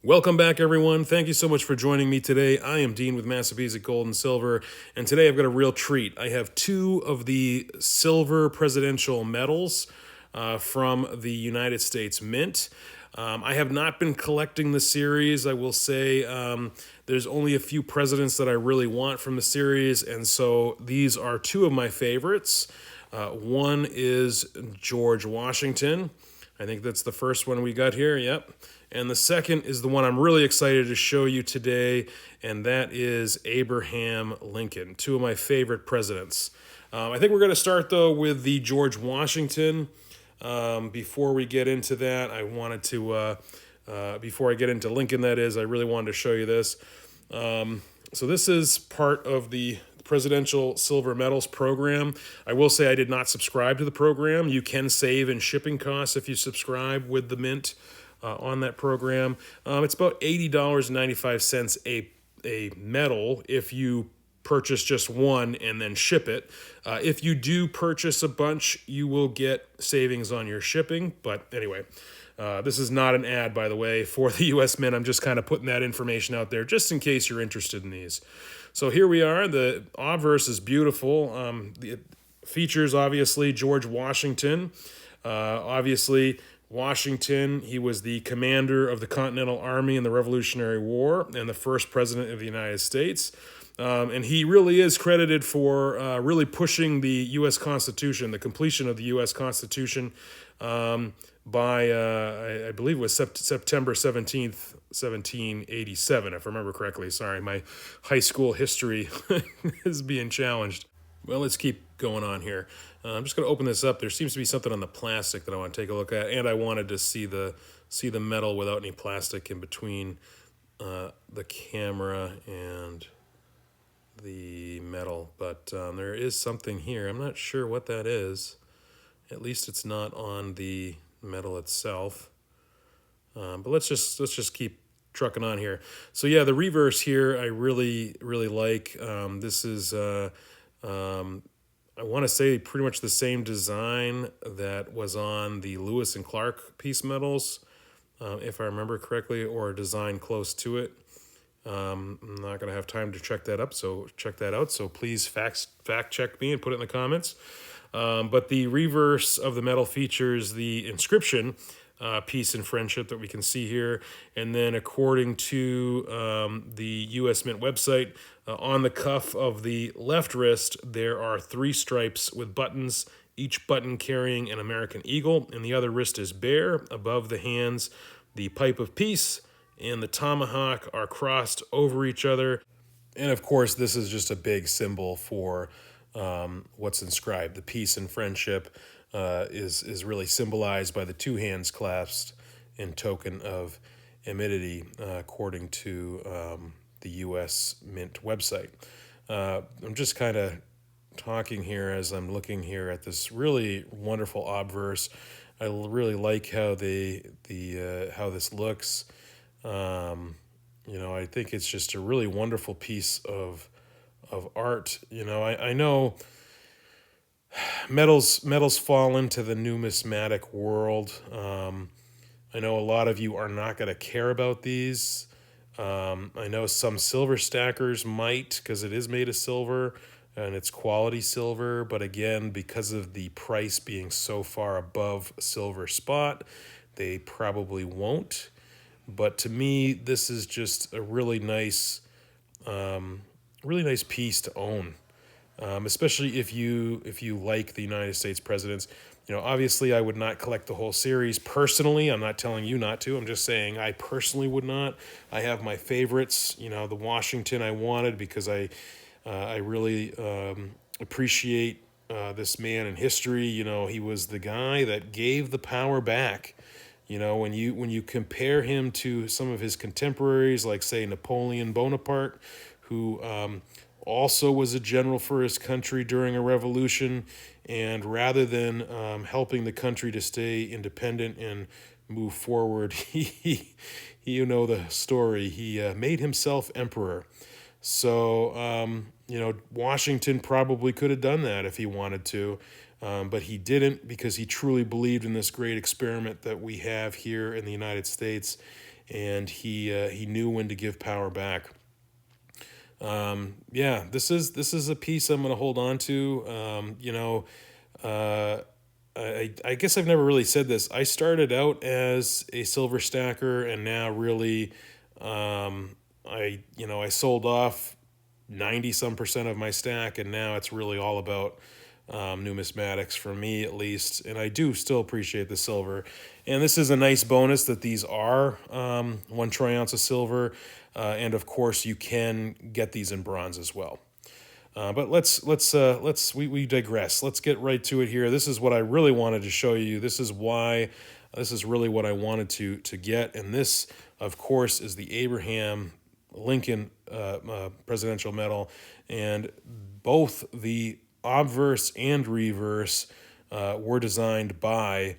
Welcome back, everyone. Thank you so much for joining me today. I am Dean with Massapesic Gold and Silver, and today I've got a real treat. I have two of the silver presidential medals from the United States Mint. I have not been collecting the series. I will say there's only a few presidents that I really want from the series, and so these are two of my favorites. One is George Washington. I think that's the first one we got here. Yep. And the second is the one I'm really excited to show you today, and that is Abraham Lincoln, two of my favorite presidents. I think we're going to start, though, with the George Washington. Before we get into that, I wanted to, before I get into Lincoln, that is, I really wanted to show you this. So this is part of the Presidential Silver Medals program. I will say I did not subscribe to the program. You can save in shipping costs if you subscribe with the Mint on that program. It's about $80.95 a medal if you purchase just one and then ship it. If you do purchase a bunch, you will get savings on your shipping. But anyway, this is not an ad, by the way, for the U.S. Mint. I'm just kind of putting that information out there just in case you're interested in these. So here we are. The obverse is beautiful. It features, obviously, George Washington. Obviously, Washington, he was the commander of the Continental Army in the Revolutionary War and the first president of the United States. And he really is credited for really pushing the U.S. Constitution, the completion of the U.S. Constitution by, I believe it was September 17th, 1787, if I remember correctly. Sorry, my high school history is being challenged. Well, let's keep going on here. I'm just going to open this up. There seems to be something on the plastic that I want to take a look at, and I wanted to see the metal without any plastic in between the camera and the metal. But there is something here. I'm not sure what that is. At least it's not on the metal itself. But let's just keep trucking on here. So yeah, the reverse here I really like. This is I want to say pretty much the same design that was on the Lewis and Clark peace medals, if I remember correctly, or a design close to it. I'm not going to have time to check that up, so check that out. So please fact check me and put it in the comments. But the reverse of the medal features the inscription, peace and friendship, that we can see here. And then according to the U.S. Mint website, on the cuff of the left wrist, there are 3 stripes with buttons, each button carrying an American eagle, and the other wrist is bare. Above the hands, the pipe of peace and the tomahawk are crossed over each other. And of course, this is just a big symbol for what's inscribed. The peace and friendship is really symbolized by the 2 hands clasped in token of amity, according to the U.S. Mint website. I'm just kind of talking here as I'm looking here at this really wonderful obverse. I really like how how this looks. I think it's just a really wonderful piece of art. I know metals fall into the numismatic world. I know a lot of you are not going to care about these. I know some silver stackers might, because it is made of silver and it's quality silver, but again, because of the price being so far above silver spot, they probably won't. But to me, this is just a really nice piece to own, especially if you like the United States presidents. Obviously, I would not collect the whole series personally. I'm not telling you not to. I'm just saying I personally would not. I have my favorites. The Washington I wanted because I really appreciate this man in history. He was the guy that gave the power back. When you compare him to some of his contemporaries, like say Napoleon Bonaparte, who also was a general for his country during a revolution, and rather than helping the country to stay independent and move forward, he the story, he made himself emperor. So Washington probably could have done that if he wanted to, but he didn't, because he truly believed in this great experiment that we have here in the United States. and he knew when to give power back. Yeah, this is a piece I'm going to hold on to. Uh, I guess I've never really said this. I started out as a silver stacker, and now really, I sold off 90 some percent of my stack, and now it's really all about numismatics for me at least. And I do still appreciate the silver. And this is a nice bonus that these are 1 troy ounce of silver, and of course you can get these in bronze as well. But we digress. Let's get right to it here. This is what I really wanted to show you. This is why. This is really what I wanted to get, and this, of course, is the Abraham Lincoln presidential medal, and both the obverse and reverse were designed by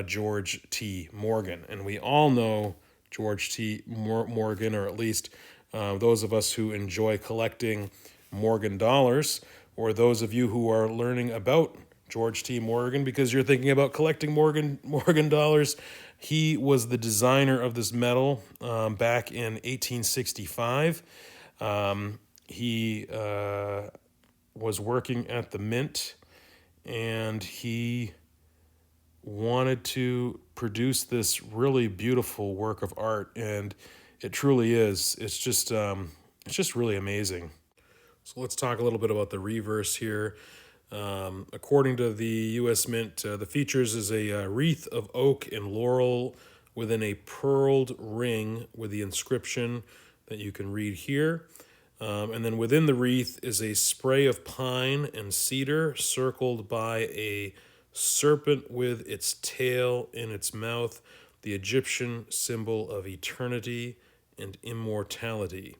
George T. Morgan, and we all know George T. Morgan, or at least those of us who enjoy collecting Morgan dollars, or those of you who are learning about George T. Morgan because you're thinking about collecting Morgan dollars. He was the designer of this medal back in 1865. He was working at the mint, and he wanted to produce this really beautiful work of art, and it truly is. It's just really amazing. So let's talk a little bit about the reverse here. According to the U.S. Mint, the features is a wreath of oak and laurel within a pearled ring with the inscription that you can read here. And then within the wreath is a spray of pine and cedar circled by a serpent with its tail in its mouth, the Egyptian symbol of eternity and immortality.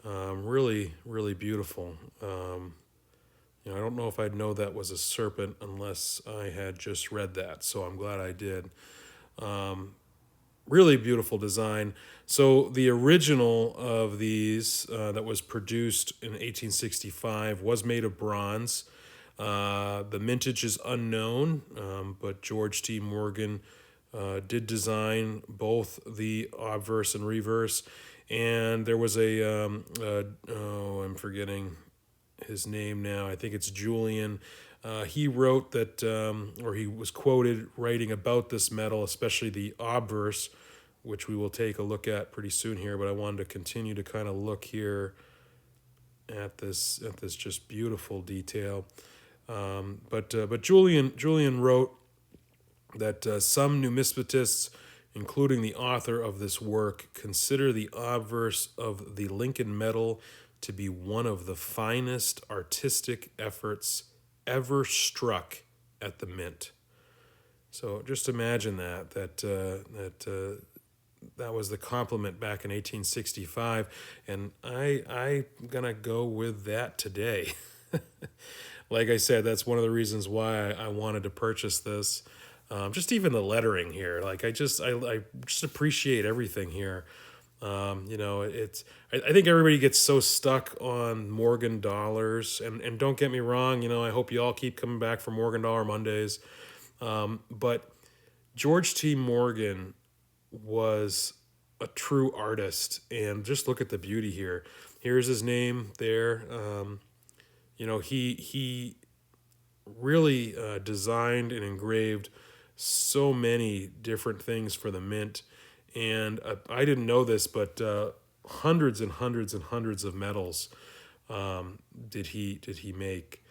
Really, really beautiful. I don't know if I'd know that was a serpent unless I had just read that, so I'm glad I did. Really beautiful design. So the original of these that was produced in 1865 was made of bronze. The mintage is unknown, but George T. Morgan did design both the obverse and reverse. And there was I'm forgetting his name now. I think it's Julian. He wrote that, or he was quoted writing about this medal, especially the obverse, which we will take a look at pretty soon here. But I wanted to continue to kind of look here at this just beautiful detail. But Julian wrote that some numismatists, including the author of this work, consider the obverse of the Lincoln medal to be one of the finest artistic efforts ever struck at the mint. So just imagine that was the compliment back in 1865, and I'm gonna go with that today. Like I said, that's one of the reasons why I wanted to purchase this. Just even the lettering here, like I just appreciate everything here. I think everybody gets so stuck on Morgan dollars, and don't get me wrong, I hope you all keep coming back for Morgan Dollar Mondays. But George T. Morgan was a true artist, and just look at the beauty here. Here's his name there. He really designed and engraved so many different things for the mint. And I didn't know this, but hundreds and hundreds and hundreds of medals did he make,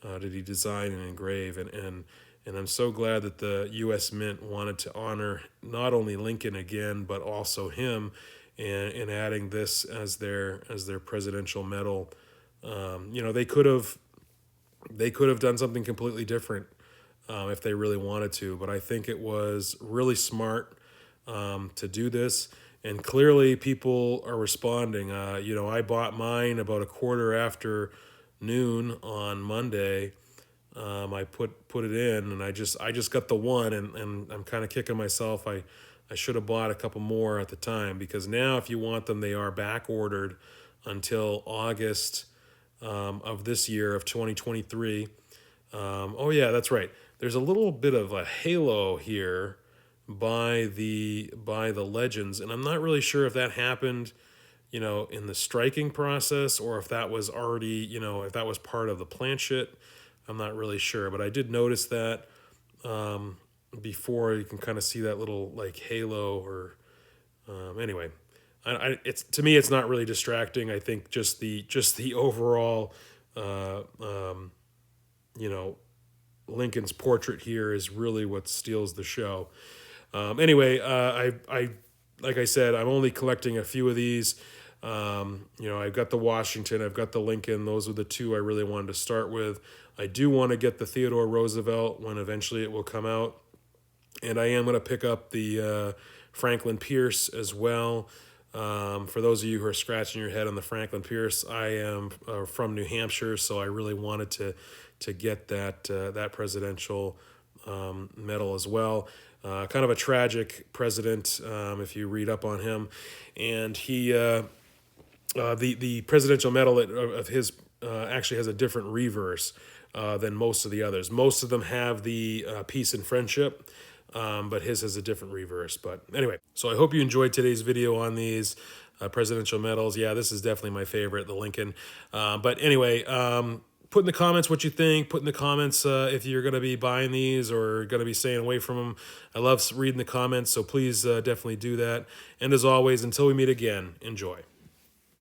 did he design and engrave, and I'm so glad that the U.S. Mint wanted to honor not only Lincoln again, but also him, and adding this as their presidential medal. They could have done something completely different if they really wanted to, but I think it was really smart to do this, and clearly people are responding. I bought mine about a quarter after noon on Monday. I put it in, and I just got the one, and I'm kind of kicking myself. I should have bought a couple more at the time, because now if you want them, they are back ordered until August of this year of 2023. Oh yeah, that's right. There's a little bit of a halo here by the legends, and I'm not really sure if that happened, in the striking process, or if that was already, if that was part of the planchette. I'm not really sure, but I did notice that before. You can kind of see that little like halo, or anyway. It's, to me, it's not really distracting. I think just the overall, uh, um, you know, Lincoln's portrait here is really what steals the show. Anyway, I like I said, I'm only collecting a few of these. I've got the Washington, I've got the Lincoln. Those are the two I really wanted to start with. I do want to get the Theodore Roosevelt when eventually it will come out, and I am going to pick up the Franklin Pierce as well. For those of you who are scratching your head on the Franklin Pierce, I am from New Hampshire, so I really wanted to get that presidential medal as well. Kind of a tragic president, if you read up on him, and the presidential medal of his actually has a different reverse than most of the others. Most of them have the peace and friendship, but his has a different reverse. But anyway, so I hope you enjoyed today's video on these presidential medals. Yeah, this is definitely my favorite, the Lincoln. But anyway, put in the comments what you think. Put in the comments if you're going to be buying these or going to be staying away from them. I love reading the comments, so please definitely do that. And as always, until we meet again, enjoy.